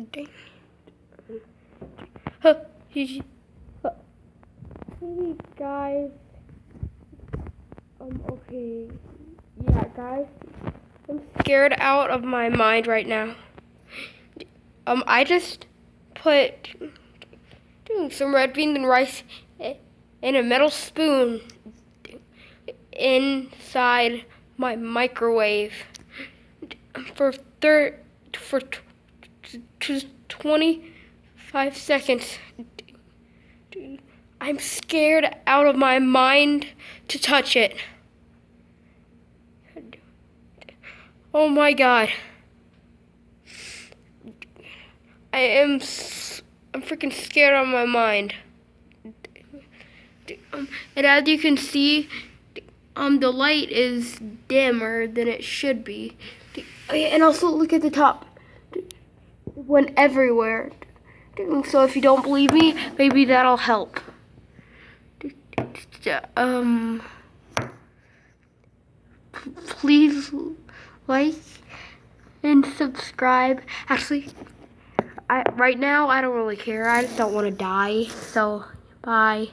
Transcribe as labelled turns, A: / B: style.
A: Dang. Huh. Hey guys. Okay. Yeah, guys. I'm scared out of my mind right now. I just put some red beans and rice in a metal spoon inside my microwave for 25 seconds. I'm scared out of my mind to touch it. Oh my God. I'm freaking scared out of my mind. And as you can see, the light is dimmer than it should be. And also look at the top. It went everywhere. So if you don't believe me, maybe that'll help. Please like and subscribe. Actually, right now I don't really care. I just don't want to die. So bye.